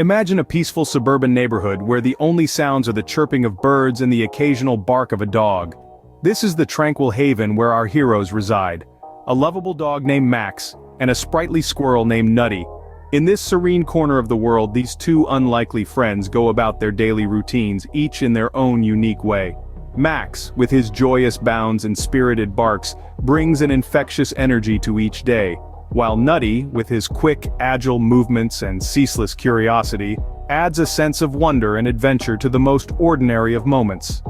Imagine a peaceful suburban neighborhood where the only sounds are the chirping of birds and the occasional bark of a dog. This is the tranquil haven where our heroes reside. A lovable dog named Max, and a sprightly squirrel named Nutty. In this serene corner of the world, these two unlikely friends go about their daily routines, each in their own unique way. Max, with his joyous bounds and spirited barks, brings an infectious energy to each day, while Nutty, with his quick, agile movements and ceaseless curiosity, adds a sense of wonder and adventure to the most ordinary of moments.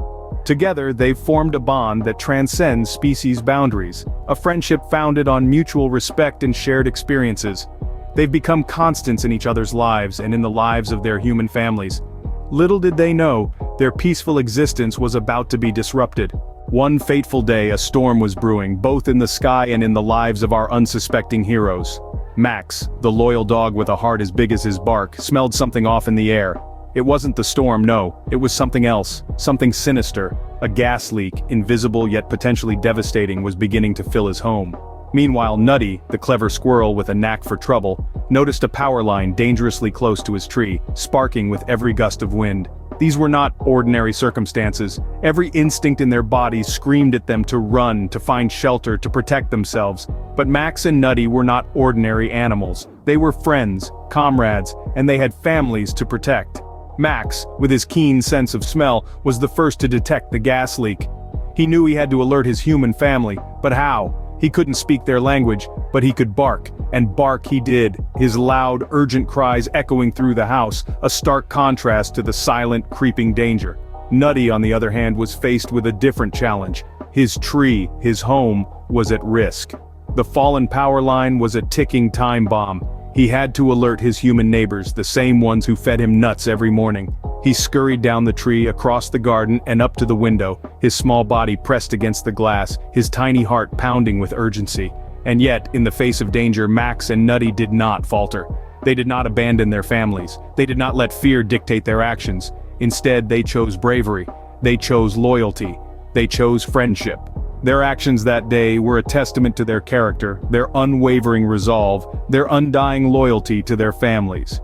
Together, they've formed a bond that transcends species boundaries, a friendship founded on mutual respect and shared experiences. They've become constants in each other's lives and in the lives of their human families. Little did they know, their peaceful existence was about to be disrupted. One fateful day, a storm was brewing, both in the sky and in the lives of our unsuspecting heroes. Max, the loyal dog with a heart as big as his bark, smelled something off in the air. It wasn't the storm, no, it was something else, something sinister. A gas leak, invisible yet potentially devastating, was beginning to fill his home. Meanwhile, Nutty, the clever squirrel with a knack for trouble, noticed a power line dangerously close to his tree, sparking with every gust of wind. These were not ordinary circumstances. Every instinct in their bodies screamed at them to run, to find shelter, to protect themselves. But Max and Nutty were not ordinary animals. They were friends, comrades, and they had families to protect. Max, with his keen sense of smell, was the first to detect the gas leak. He knew he had to alert his human family, but how? He couldn't speak their language, but he could bark, and bark he did, his loud, urgent cries echoing through the house, a stark contrast to the silent, creeping danger. Nutty, on the other hand, was faced with a different challenge. His tree, his home, was at risk. The fallen power line was a ticking time bomb. He had to alert his human neighbors, the same ones who fed him nuts every morning. He scurried down the tree, across the garden, and up to the window, his small body pressed against the glass, his tiny heart pounding with urgency. And yet, in the face of danger, Max and Nutty did not falter. They did not abandon their families. They did not let fear dictate their actions. Instead, they chose bravery. They chose loyalty. They chose friendship. Their actions that day were a testament to their character, their unwavering resolve, their undying loyalty to their families.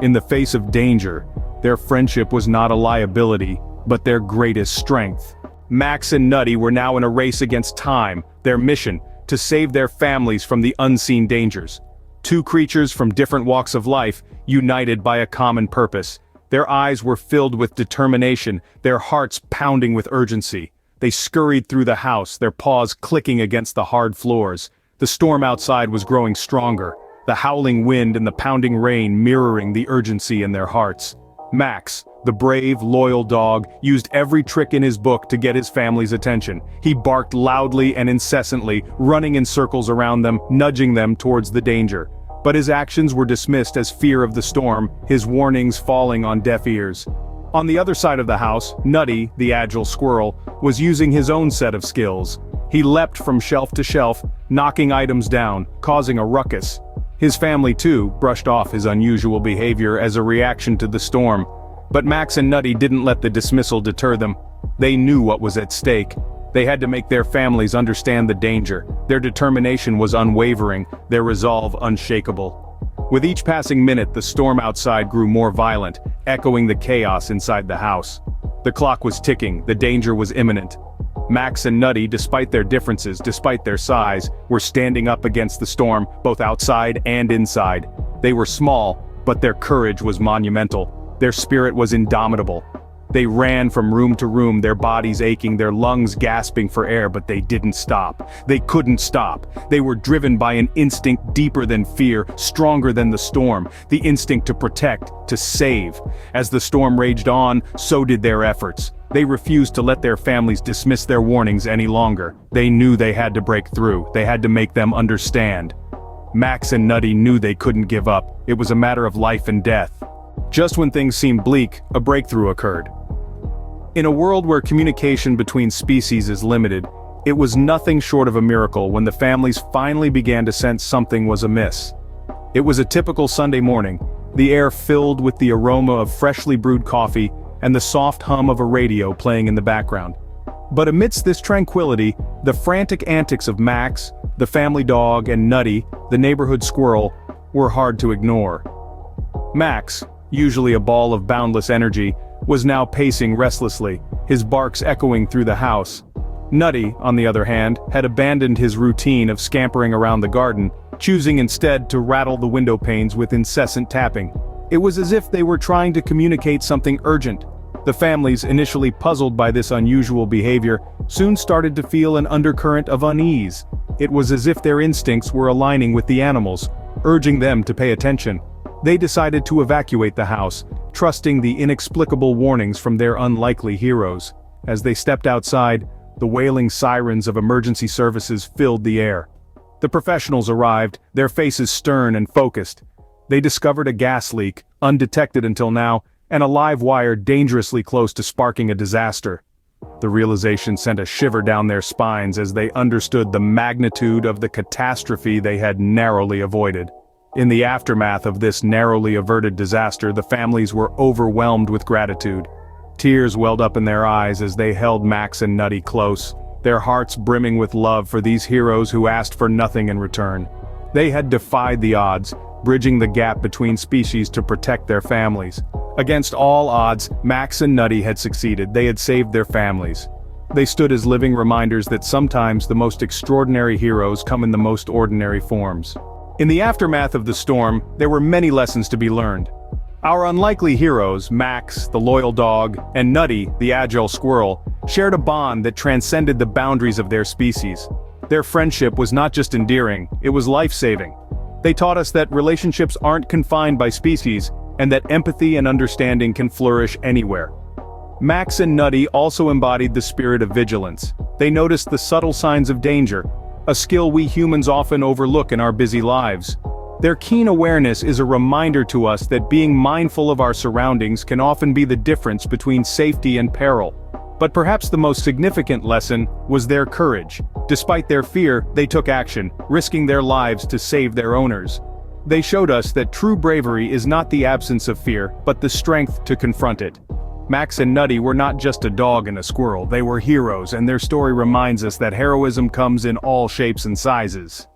In the face of danger, their friendship was not a liability, but their greatest strength. Max and Nutty were now in a race against time, their mission, to save their families from the unseen dangers. Two creatures from different walks of life, united by a common purpose. Their eyes were filled with determination, their hearts pounding with urgency. They scurried through the house, their paws clicking against the hard floors. The storm outside was growing stronger, the howling wind and the pounding rain mirroring the urgency in their hearts. Max, the brave, loyal dog, used every trick in his book to get his family's attention. He barked loudly and incessantly, running in circles around them, nudging them towards the danger. But his actions were dismissed as fear of the storm, his warnings falling on deaf ears. On the other side of the house, Nutty, the agile squirrel, was using his own set of skills. He leapt from shelf to shelf, knocking items down, causing a ruckus. His family, too, brushed off his unusual behavior as a reaction to the storm. But Max and Nutty didn't let the dismissal deter them. They knew what was at stake. They had to make their families understand the danger. Their determination was unwavering, their resolve unshakable. With each passing minute, the storm outside grew more violent, echoing the chaos inside the house. The clock was ticking, the danger was imminent. Max and Nutty, despite their differences, despite their size, were standing up against the storm, both outside and inside. They were small, but their courage was monumental. Their spirit was indomitable. They ran from room to room, their bodies aching, their lungs gasping for air, but they didn't stop. They couldn't stop. They were driven by an instinct deeper than fear, stronger than the storm, the instinct to protect, to save. As the storm raged on, so did their efforts. They refused to let their families dismiss their warnings any longer. They knew they had to break through. They had to make them understand. Max and Nutty knew they couldn't give up. It was a matter of life and death. Just when things seemed bleak, a breakthrough occurred. In a world where communication between species is limited, it was nothing short of a miracle when the families finally began to sense something was amiss. It was a typical Sunday morning, the air filled with the aroma of freshly brewed coffee and the soft hum of a radio playing in the background. But amidst this tranquility, the frantic antics of Max, the family dog, and Nutty, the neighborhood squirrel, were hard to ignore. Max, usually a ball of boundless energy, was now pacing restlessly, his barks echoing through the house. Nutty, on the other hand, had abandoned his routine of scampering around the garden, choosing instead to rattle the window panes with incessant tapping. It was as if they were trying to communicate something urgent. The families, initially puzzled by this unusual behavior, soon started to feel an undercurrent of unease. It was as if their instincts were aligning with the animals, urging them to pay attention. They decided to evacuate the house, trusting the inexplicable warnings from their unlikely heroes. As they stepped outside, the wailing sirens of emergency services filled the air. The professionals arrived, their faces stern and focused. They discovered a gas leak, undetected until now, and a live wire dangerously close to sparking a disaster. The realization sent a shiver down their spines as they understood the magnitude of the catastrophe they had narrowly avoided. In the aftermath of this narrowly averted disaster, the families were overwhelmed with gratitude. Tears welled up in their eyes as they held Max and Nutty close, their hearts brimming with love for these heroes who asked for nothing in return. They had defied the odds, bridging the gap between species to protect their families. Against all odds, Max and Nutty had succeeded. They had saved their families. They stood as living reminders that sometimes the most extraordinary heroes come in the most ordinary forms. In the aftermath of the storm, there were many lessons to be learned. Our unlikely heroes, Max, the loyal dog, and Nutty, the agile squirrel, shared a bond that transcended the boundaries of their species. Their friendship was not just endearing, it was life-saving. They taught us that relationships aren't confined by species, and that empathy and understanding can flourish anywhere. Max and Nutty also embodied the spirit of vigilance. They noticed the subtle signs of danger, a skill we humans often overlook in our busy lives. Their keen awareness is a reminder to us that being mindful of our surroundings can often be the difference between safety and peril. But perhaps the most significant lesson was their courage. Despite their fear, they took action, risking their lives to save their owners. They showed us that true bravery is not the absence of fear, but the strength to confront it. Max and Nutty were not just a dog and a squirrel, they were heroes, and their story reminds us that heroism comes in all shapes and sizes.